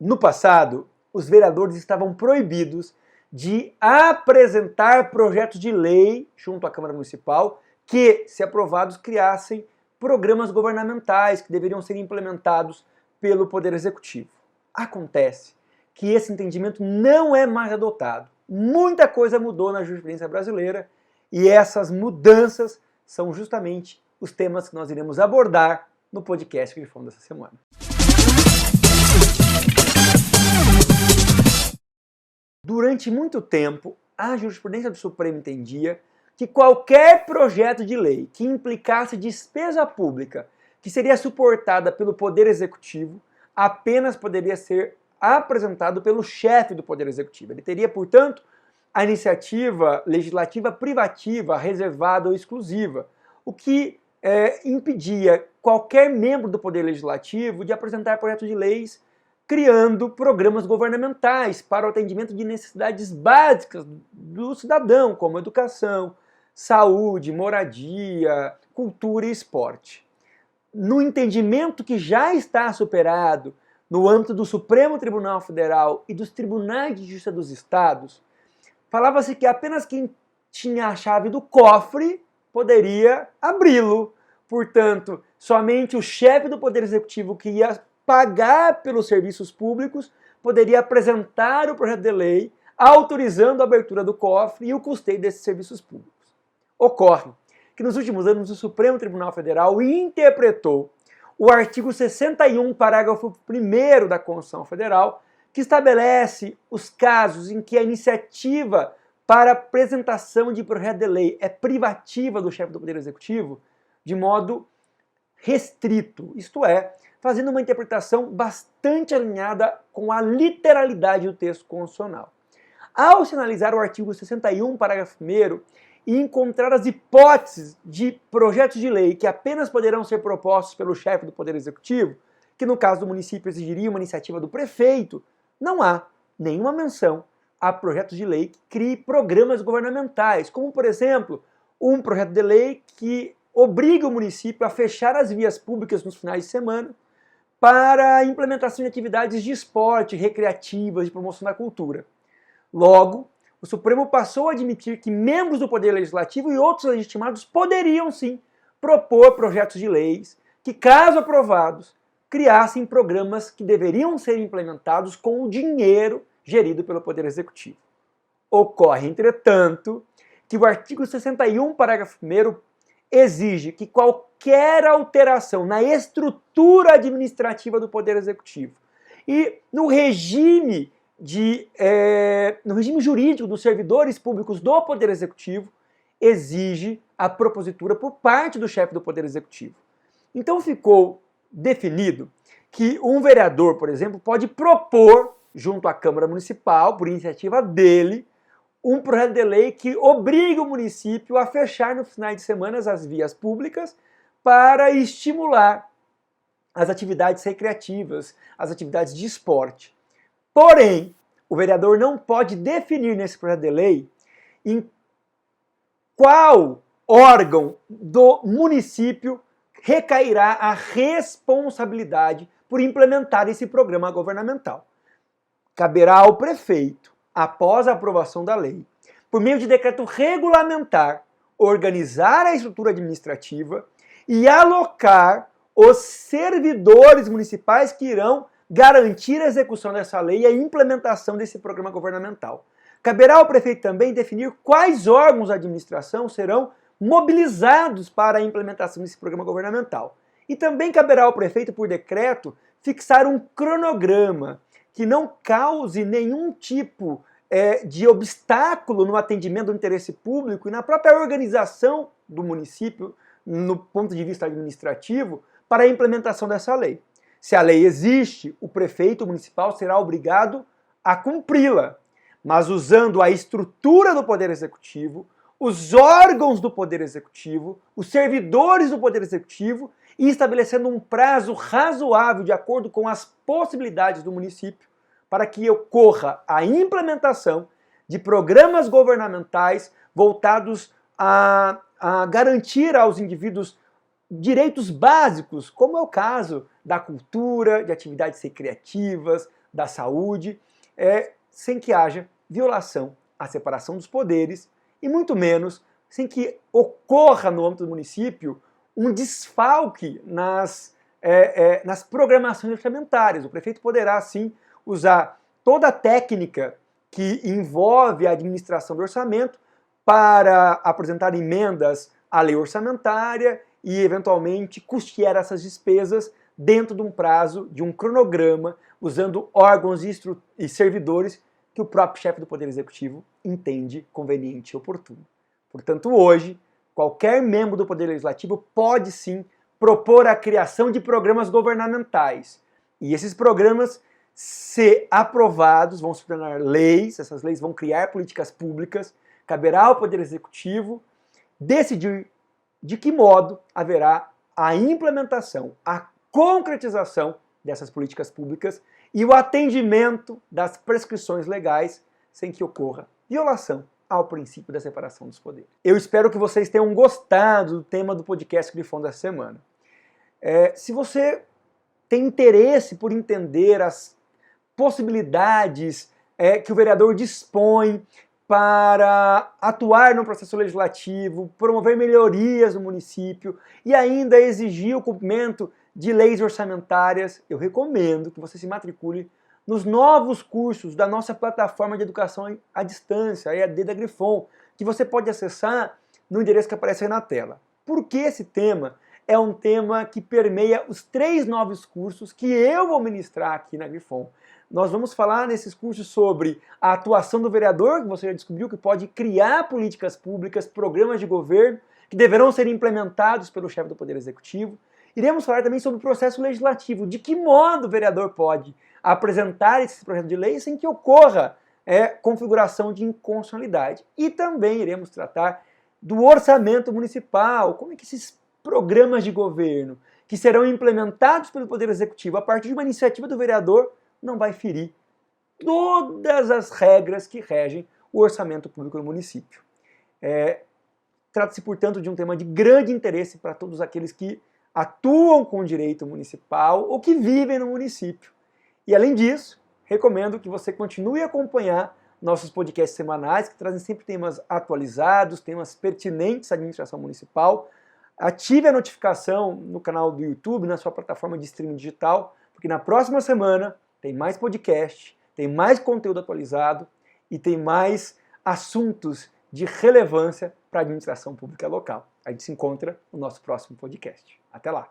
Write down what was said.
No passado, os vereadores estavam proibidos de apresentar projetos de lei junto à Câmara Municipal que, se aprovados, criassem programas governamentais que deveriam ser implementados pelo Poder Executivo. Acontece que esse entendimento não é mais adotado. Muita coisa mudou na jurisprudência brasileira e essas mudanças são justamente os temas que nós iremos abordar no podcast Grifão dessa semana. Durante muito tempo, a jurisprudência do Supremo entendia que qualquer projeto de lei que implicasse despesa pública que seria suportada pelo Poder Executivo apenas poderia ser apresentado pelo chefe do Poder Executivo. Ele teria, portanto, a iniciativa legislativa privativa, reservada ou exclusiva, o que impedia qualquer membro do Poder Legislativo de apresentar projetos de leis criando programas governamentais para o atendimento de necessidades básicas do cidadão, como educação, saúde, moradia, cultura e esporte. No entendimento que já está superado no âmbito do Supremo Tribunal Federal e dos Tribunais de Justiça dos Estados, falava-se que apenas quem tinha a chave do cofre poderia abri-lo. Portanto, somente o chefe do Poder Executivo que ia pagar pelos serviços públicos poderia apresentar o projeto de lei autorizando a abertura do cofre e o custeio desses serviços públicos. Ocorre que nos últimos anos o Supremo Tribunal Federal interpretou o artigo 61, parágrafo 1º da Constituição Federal, que estabelece os casos em que a iniciativa para apresentação de projeto de lei é privativa do chefe do Poder Executivo de modo restrito, isto é, fazendo uma interpretação bastante alinhada com a literalidade do texto constitucional. Ao sinalizar o artigo 61, parágrafo 1º, e encontrar as hipóteses de projetos de lei que apenas poderão ser propostos pelo chefe do Poder Executivo, que no caso do município exigiria uma iniciativa do prefeito, não há nenhuma menção a projetos de lei que crie programas governamentais, como, por exemplo, um projeto de lei que obriga o município a fechar as vias públicas nos finais de semana para a implementação de atividades de esporte, recreativas, de promoção da cultura. Logo, o Supremo passou a admitir que membros do Poder Legislativo e outros legitimados poderiam, sim, propor projetos de leis que, caso aprovados, criassem programas que deveriam ser implementados com o dinheiro gerido pelo Poder Executivo. Ocorre, entretanto, que o artigo 61, parágrafo 1º, exige que qualquer alteração na estrutura administrativa do Poder Executivo e no regime jurídico dos servidores públicos do Poder Executivo exige a propositura por parte do chefe do Poder Executivo. Então ficou definido que um vereador, por exemplo, pode propor junto à Câmara Municipal, por iniciativa dele, um projeto de lei que obriga o município a fechar nos finais de semana as vias públicas para estimular as atividades recreativas, as atividades de esporte. Porém, o vereador não pode definir nesse projeto de lei em qual órgão do município recairá a responsabilidade por implementar esse programa governamental. Caberá ao prefeito, após a aprovação da lei, por meio de decreto regulamentar, organizar a estrutura administrativa e alocar os servidores municipais que irão garantir a execução dessa lei e a implementação desse programa governamental. Caberá ao prefeito também definir quais órgãos da administração serão mobilizados para a implementação desse programa governamental. E também caberá ao prefeito, por decreto, fixar um cronograma que não cause nenhum tipo de obstáculo no atendimento do interesse público e na própria organização do município, no ponto de vista administrativo, para a implementação dessa lei. Se a lei existe, o prefeito municipal será obrigado a cumpri-la, mas usando a estrutura do Poder Executivo, os órgãos do Poder Executivo, os servidores do Poder Executivo e estabelecendo um prazo razoável de acordo com as possibilidades do município para que ocorra a implementação de programas governamentais voltados a garantir aos indivíduos direitos básicos, como é o caso da cultura, de atividades recreativas, da saúde, sem que haja violação à separação dos poderes e muito menos sem que ocorra no âmbito do município um desfalque nas programações orçamentárias. O prefeito poderá, sim, usar toda a técnica que envolve a administração do orçamento para apresentar emendas à lei orçamentária e, eventualmente, custear essas despesas dentro de um prazo, de um cronograma, usando órgãos e servidores que o próprio chefe do Poder Executivo entende conveniente e oportuno. Portanto, hoje, qualquer membro do Poder Legislativo pode, sim, propor a criação de programas governamentais. E esses programas, se aprovados, vão se tornar leis, essas leis vão criar políticas públicas, caberá ao Poder Executivo decidir de que modo haverá a implementação, a concretização dessas políticas públicas e o atendimento das prescrições legais sem que ocorra violação ao princípio da separação dos poderes. Eu espero que vocês tenham gostado do tema do podcast Grifão dessa semana. Se você tem interesse por entender as possibilidades que o vereador dispõe para atuar no processo legislativo, promover melhorias no município e ainda exigir o cumprimento de leis orçamentárias, eu recomendo que você se matricule nos novos cursos da nossa plataforma de educação à distância, a EAD da Grifon, que você pode acessar no endereço que aparece aí na tela. Por que esse tema é um tema que permeia os 3 novos cursos que eu vou ministrar aqui na Grifon? Nós vamos falar nesses cursos sobre a atuação do vereador, que você já descobriu que pode criar políticas públicas, programas de governo, que deverão ser implementados pelo chefe do Poder Executivo. Iremos falar também sobre o processo legislativo, de que modo o vereador pode apresentar esse projeto de lei sem que ocorra configuração de inconstitucionalidade. E também iremos tratar do orçamento municipal, como é que esses programas de governo que serão implementados pelo Poder Executivo a partir de uma iniciativa do vereador não vai ferir todas as regras que regem o orçamento público do município. Trata-se, portanto, de um tema de grande interesse para todos aqueles que atuam com o direito municipal ou que vivem no município. E, além disso, recomendo que você continue a acompanhar nossos podcasts semanais, que trazem sempre temas atualizados, temas pertinentes à administração municipal. Ative a notificação no canal do YouTube, na sua plataforma de streaming digital, porque na próxima semana tem mais podcast, tem mais conteúdo atualizado e tem mais assuntos de relevância para a administração pública local. A gente se encontra no nosso próximo podcast. Até lá!